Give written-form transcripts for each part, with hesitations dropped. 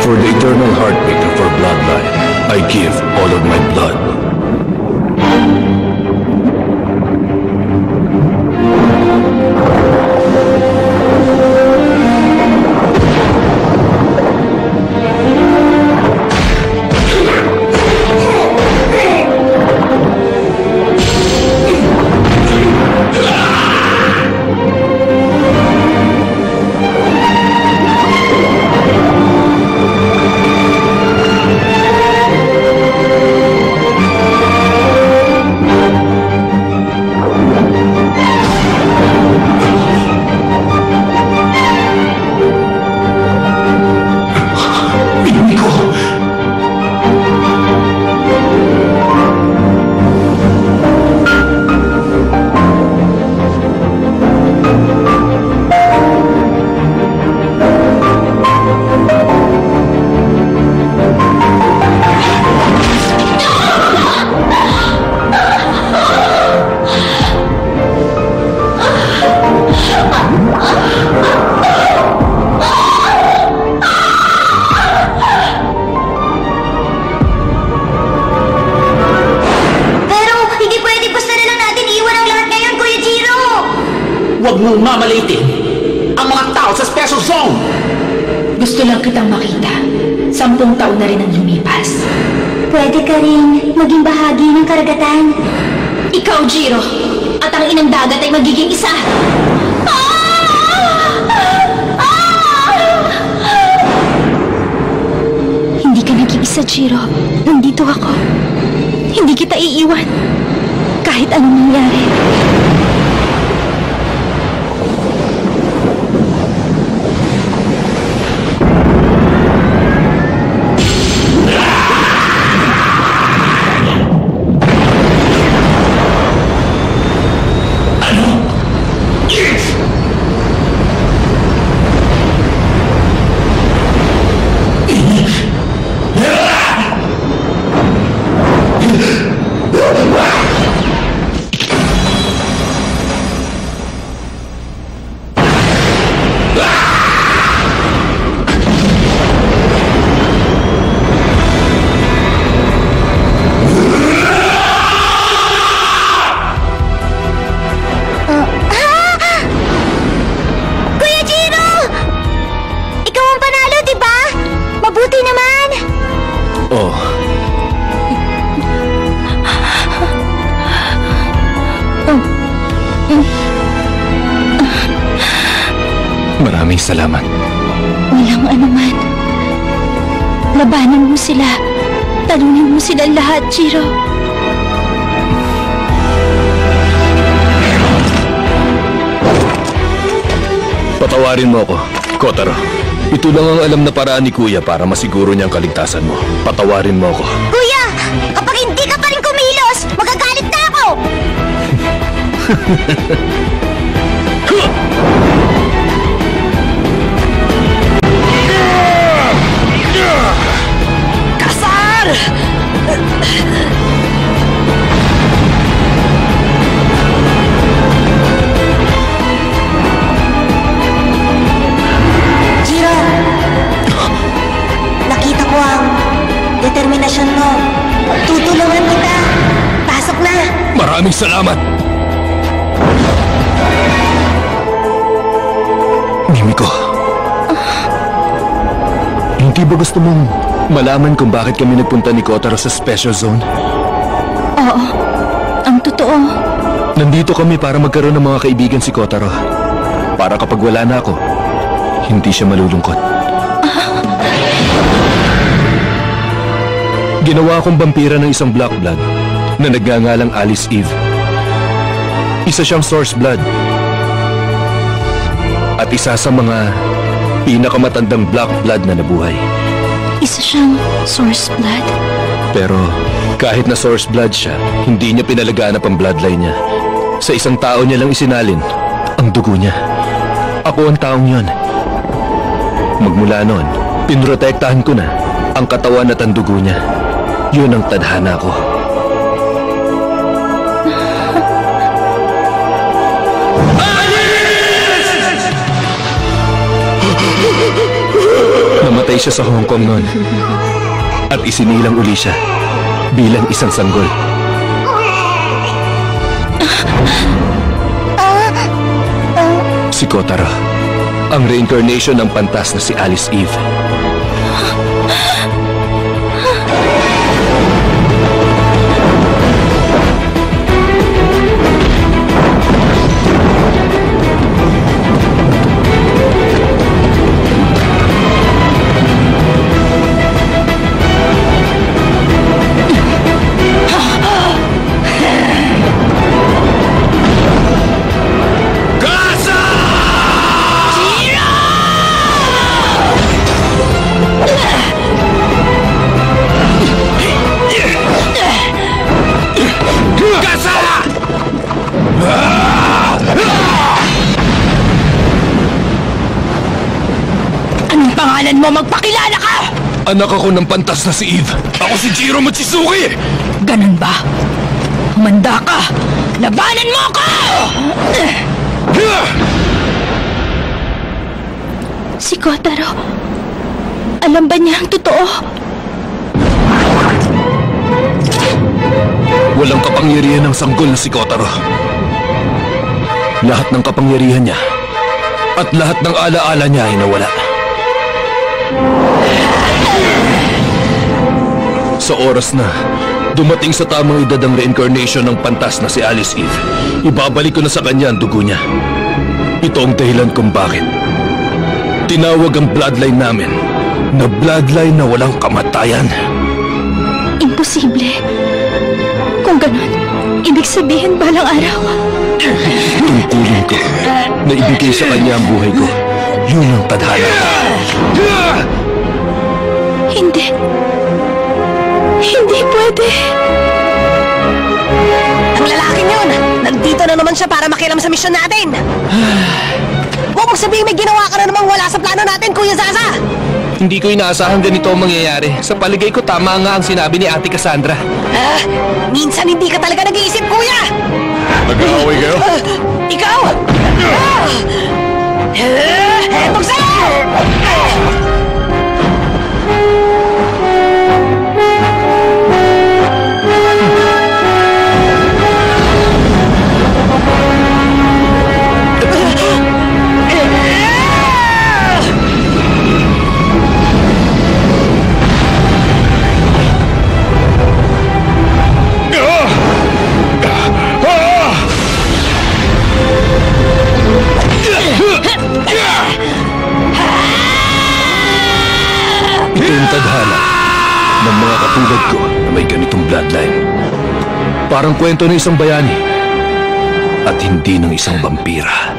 For the eternal heartbeat of our bloodline, I give all of my blood. Huwag mong mamalitin ang mga tao sa Special Zone! Gusto lang kitang makita. 10 taon na rin ang lumipas. Pwede ka rin maging bahagi ng karagatan. Ikaw, Jiro, at ang inang dagat ay magiging isa. Hindi ka naging isa, Jiro. Nandito ako. Hindi kita iiwan. Kahit anong nangyari. Maraming salamat. Walang anuman. Labanan mo sila. Talunin mo sila lahat, Jiro. Patawarin mo ako, Kotaro. Ito lang ang alam na paraan ni Kuya para masiguro niyang kaligtasan mo. Patawarin mo ako. Kuya! Kapag hindi ka pa rin kumilos, magagalit na ako! Kasar! Jiro! Nakita ko ang determinasyon mo. Tutulungan kita. Pasok na! Maraming salamat! Mimiko. Hindi ba gusto mong malaman kung bakit kami nagpunta ni Kotaro sa Special Zone? Oo. Ang totoo. Nandito kami para magkaroon ng mga kaibigan si Kotaro. Para kapag wala na ako, hindi siya malulungkot. Ginawa akong vampira ng isang Black Blood na nagngangalang Alice Eve. Isa siyang Source Blood. At isa sa mga pinakamatandang Black Blood na nabuhay. Isa siyang Source Blood. Pero kahit na Source Blood siya, hindi niya pinalaganap ang bloodline niya. Sa isang tao niya lang isinalin ang dugo niya. Ako ang taong yon. Magmula noon, pinrotektahan ko na ang katawan at ang dugo niya. Yun ang tadhana ko. Namatay Pinatay siya sa Hong Kong noon. At isinilang uli siya bilang isang sanggol. Si Kotaro, ang reincarnation ng pantas na si Alice Eve. Pangalan mo, magpakilala ka! Anak ako ng pantas na si Eve. Ako si Jiro Mochizuki! Ganun ba? Humanda ka! Labanan mo ako! Si Kotaro, alam ba niya ang totoo? Walang kapangyarihan ng sanggol na si Kotaro. Lahat ng kapangyarihan niya at lahat ng alaala niya ay nawala. Sa oras na dumating sa tamang edad ang reincarnation ng pantas na si Alice Eve, ibabalik ko na sa kanya ang dugo niya. Ito ang dahilan kung bakit tinawag ang bloodline namin na bloodline na walang kamatayan. Imposible. Kung ganun, ibig sabihin balang araw. Tungkulin ko na ibigay sa kanya ang buhay ko. Yun ang tadhana. Hindi. Hindi pwede. Ang lalaking yun! Nandito na naman siya para makialam sa misyon natin! Huwag mong sabihin may ginawa ka na namang wala sa plano natin, Kuya Zaza! Hindi ko inaasahan ganito ang mangyayari. Sa paligay ko, tama nga ang sinabi ni Ate Cassandra. Minsan hindi ka talaga nag-iisip, Kuya! Nag-aaway kayo? Ikaw! Buksan! Ito yung tadhana ng mga katulad ko na may ganitong bloodline. Parang kwento ng isang bayani at hindi ng isang vampira.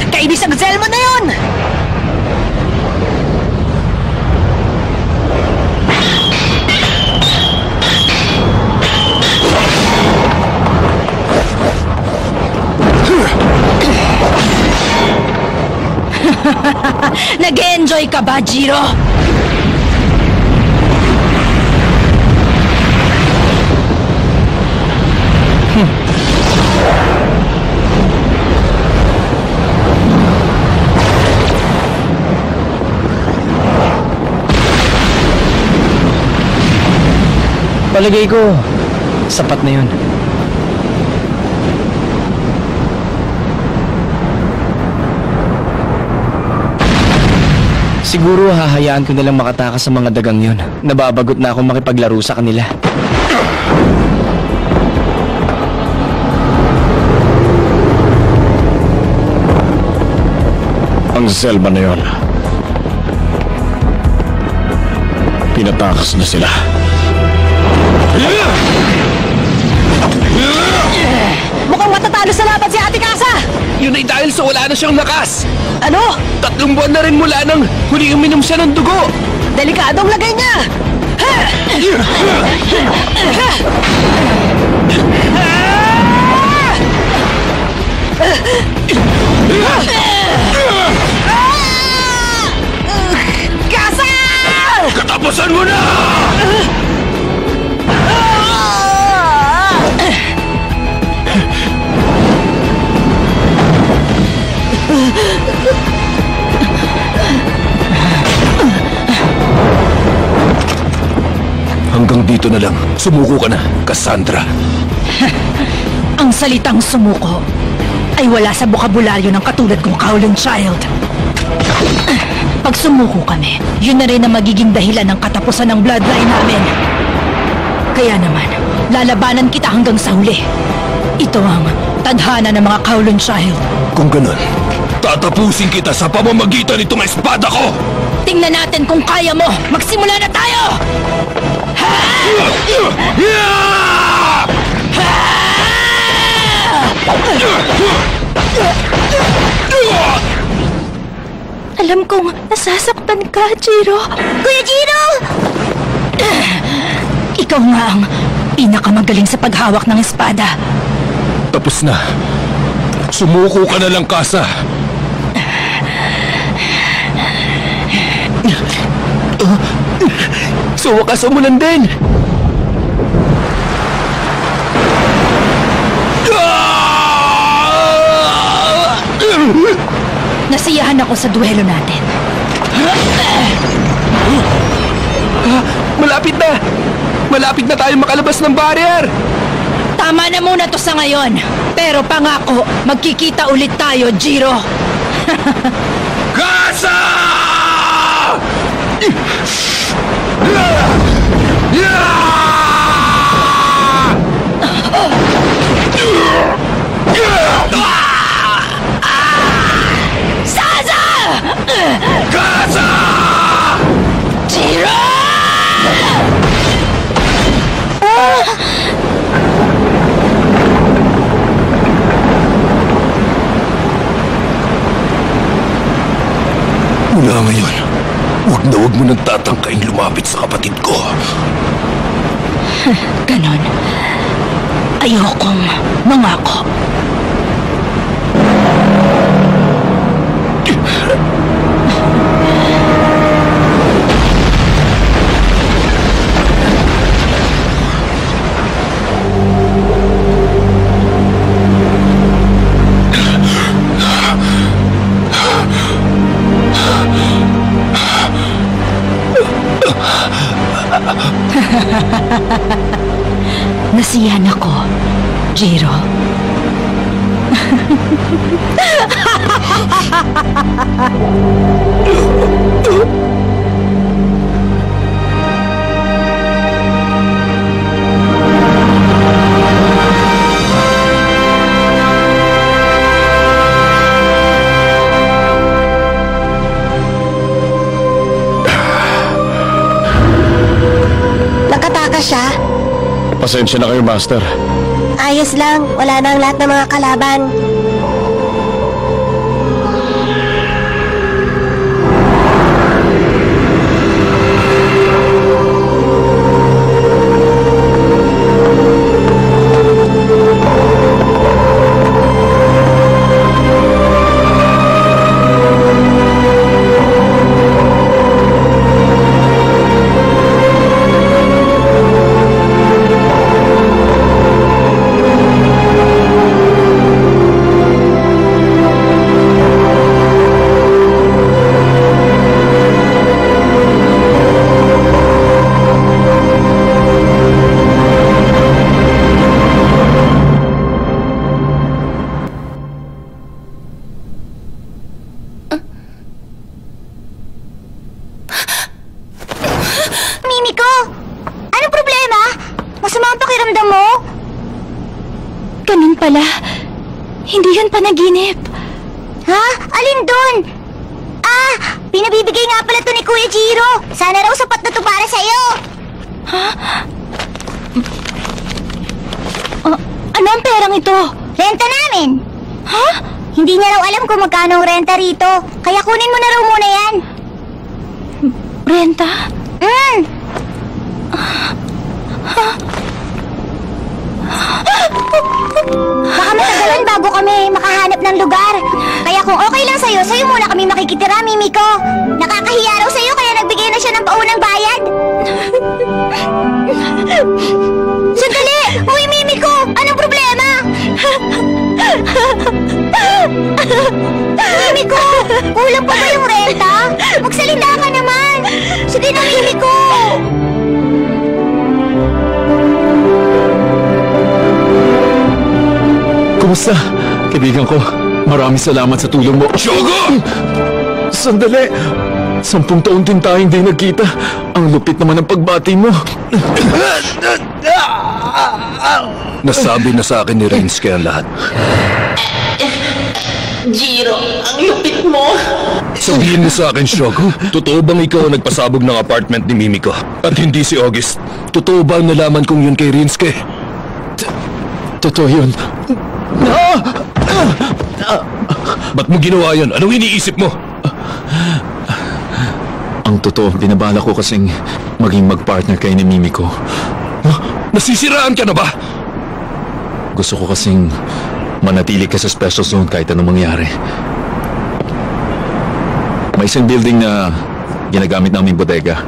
Kainis ang Zelma na yun! Nag-enjoy ka ba, Jiro? Palagay ko, sapat na yun. Siguro hahayaan ko nalang makatakas sa mga dagang yun. Nababagot na akong makipaglaro sa kanila. Ang Zelma na yun, pinatakas na sila. Mukhang matatalo sa laban si Ate Casa! Yun ay dahil sa wala na siyang lakas. Ano? 3 buwan na rin mula nang huli uminom siya ng dugo. Delikadong lagay niya! Ha! Kasa! Katapusan mo na! Hanggang dito na lang. Sumuko ka na, Cassandra. Ang salitang sumuko ay wala sa bokabularyo ng katulad kong Kowloon Child. Pag sumuko kami, yun na rin ang magiging dahilan ng katapusan ng bloodline namin. Kaya naman, lalabanan kita hanggang sa huli. Ito ang tadhana ng mga Kowloon Child. Kung ganun, tatapusin kita sa pamamagitan nitong espada ko! Tingnan natin kung kaya mo! Magsimula na tayo! Alam kong nasasaktan ka, Jiro. Kuya Jiro! Ikaw nga ang pinakamagaling sa paghawak ng espada. Tapos na. Sumuko ka na lang, Kasa. Sa wakas umulan din. Nasiyahan ako sa duelo natin. Malapit na! Malapit na tayo makalabas ng barrier! Tama na muna to sa ngayon. Pero pangako, magkikita ulit tayo, Jiro. Kasa! Zaza! Kasa! Jiro! Mula ngayon, huwag na huwag mo nang tatangkaing lumapit sa kapatid ko. Ganon. Ayokong mangako. Nasiyahan ako, Jiro. Nakatakas siya? Pasensya na kayo, Master. Ayos lang. Wala na ang lahat ng mga kalaban. pala. Hindi yan panaginip. Ha? Alin dun? Ah! Pinabibigay nga pala to ni Kuya Jiro. Sana raw sapat na to para sa'yo. Ha? Ano ang perang ito? Renta namin. Ha? Hindi niya raw alam kung magkano ang renta rito. Kaya kunin mo na raw muna yan. Renta? Baka matagalan bago ka kami makahanap ng lugar. Kaya kung okay lang sa'yo, sa'yo muna kami makikitira, Mimiko. Nakakahiya raw sa'yo kaya nagbigay na siya ng paunang bayad. Sandali! Uy, Mimiko! Anong problema? Mimiko! Kulang pa ba yung renta? Magsalita ka naman! Sige na, Mimiko! Kumusta? Kaibigan ko, maraming salamat sa tulong mo. Shogo! Sandali! 10 taon din tayong di nagkita. Ang lupit naman ng pagbati mo. Nasabi na sa akin ni Rinsuke ang lahat. Jiro, ang lupit mo. Sabihin mo sa akin, Shogo, totoo bang ikaw ang nagpasabog ng apartment ni Mimiko? At hindi si August? Totoo ba ang nalaman kong yun kay Rinsuke? Totoo yun. Ba't mo ginawa yun? Anong iniisip mo? Ang totoo, binabala ko kasing maging magpartner kay ni Mimiko. Nasisiraan ka na ba? Gusto ko kasing manatili ka sa special zone kahit anong mangyari. May isang building na ginagamit naming bodega.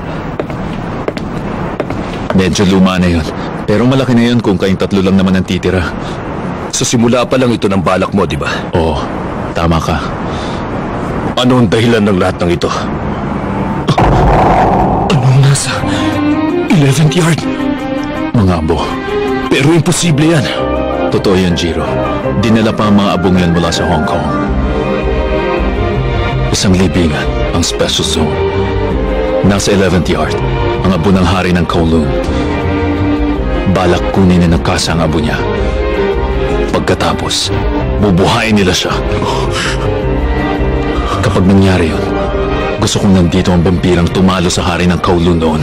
Medyo luma na yun. Pero malaki na yun kung kayong 3 lang naman ang titira. Sa simula pa lang ito ng balak mo, di ba? Oo, tama ka. Ano ang dahilan ng lahat ng ito? Anong nasa 11th yard? Mga abo. Pero imposible yan. Totoo yan, Jiro. Dinala pa ang mga abong yan mula sa Hong Kong. Isang libingan, ang special zone. Nasa 11th yard, ang abo ng hari ng Kowloon. Balak kunin na ng kasa ang abo niya. Pagkatapos, bubuhayin nila siya. Kapag nangyari yun, gusto kong nandito ang vampirang tumalo sa hari ng Kowloon noon.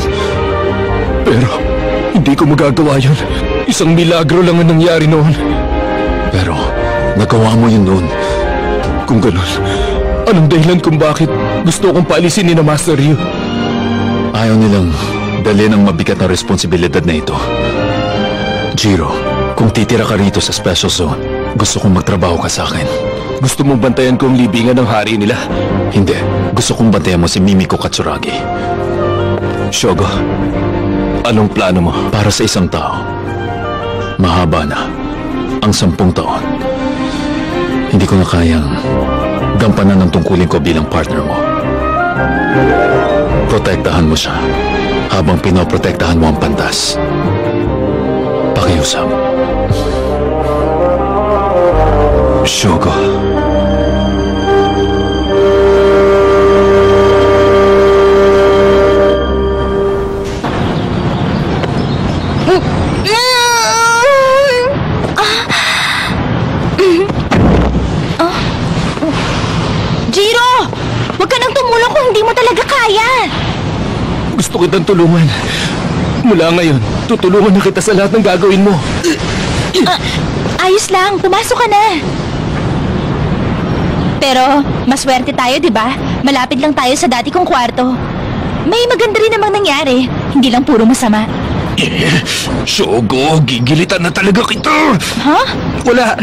Pero, hindi ko magagawa yun. Isang milagro lang ang nangyari noon. Pero, nagawa mo yun noon. Kung ganun, anong dahilan kung bakit gusto kong paalisin ni na Master Ryu? Ayaw nilang dalhin ang mabigat na responsibilidad na ito. Jiro, kung titira ka rito sa special zone, gusto kong magtrabaho ka sa akin. Gusto mong bantayan ko ang libingan ng hari nila? Hindi. Gusto kong bantayan mo si Mimiko Katsuragi. Shogo, anong plano mo? Para sa isang tao, mahaba na ang 10 taon. Hindi ko na kayang gampanan ang tungkulin ko bilang partner mo. Protektahan mo siya habang pinoprotektahan mo ang pantas. Pakiusap. Shogo. Jiro! Huwag ka nang tumulong kung hindi mo talaga kaya! Gusto kitang tulungan. Mula ngayon, tutulungan na kita sa lahat ng gagawin mo. Ayos lang, pumasok ka na. Pero, maswerte tayo, di ba? Malapit lang tayo sa dati kong kwarto. May maganda rin namang nangyari, hindi lang puro masama. Shogo, gigilitan na talaga kita! Ha? Wala.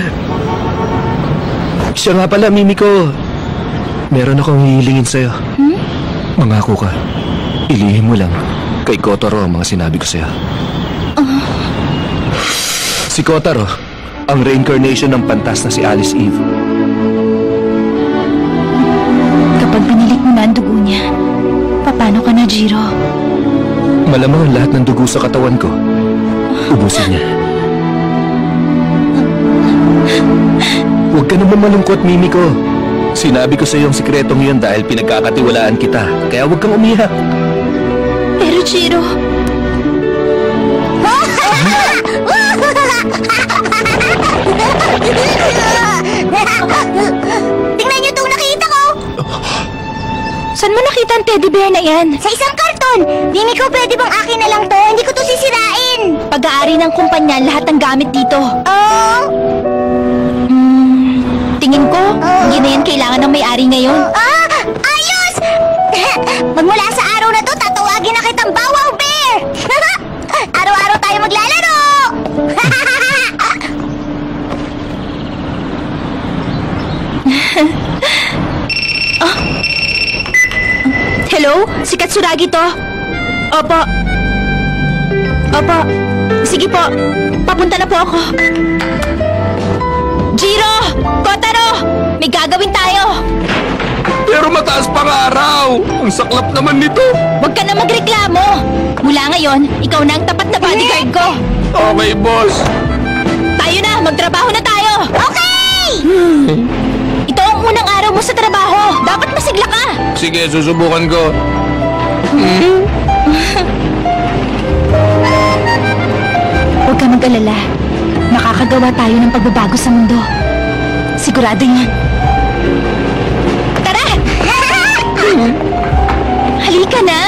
Siya nga pala, Mimiko. Meron akong hihilingin sa'yo. Mangako ka. Ilihim mo lang kay Kotaro ang mga sinabi ko sa'yo. Si Kotaro, ang reincarnation ng pantas na si Alice Eve. Kapag binilik mo na ang dugo niya, paano ka na, Jiro? Malamang ang lahat ng dugo sa katawan ko. Ubusin niya. Huwag ka naman malungkot, Mimiko. Sinabi ko sa iyo ang sikretong yun dahil pinagkakatiwalaan kita. Kaya huwag kang umiyak. Pero, Jiro... Tingnan niyo itong nakita ko! Saan mo nakita ang teddy bear na yan? Sa isang karton! Mimiko, pwede bang akin na lang to? Hindi ko to sisirain! Pag-aari ng kumpanya lahat ng gamit dito. Oh! Tingin ko, hindi na yan kailangan ng may-ari ngayon. Ayos! Magmula sa araw na to, tatawagin na kitang Bawang Bear! Araw-araw tayo maglalaro! Tsuragi to? Opo. Opo. Sige po. Papunta na po ako. Jiro! Kotaro! May gagawin tayo! Pero mataas pang araw! Ang saklap naman nito! Huwag ka na magreklamo! Mula ngayon, ikaw na ang tapat na bodyguard ko! Okay, boss! Tayo na! Magtrabaho na tayo! Okay! Ito ang unang araw mo sa trabaho! Dapat masigla ka! Sige, susubukan ko. Huwag ka mag-alala. Makakagawa tayo ng pagbabago sa mundo. Sigurado yan. Tara! Halika na!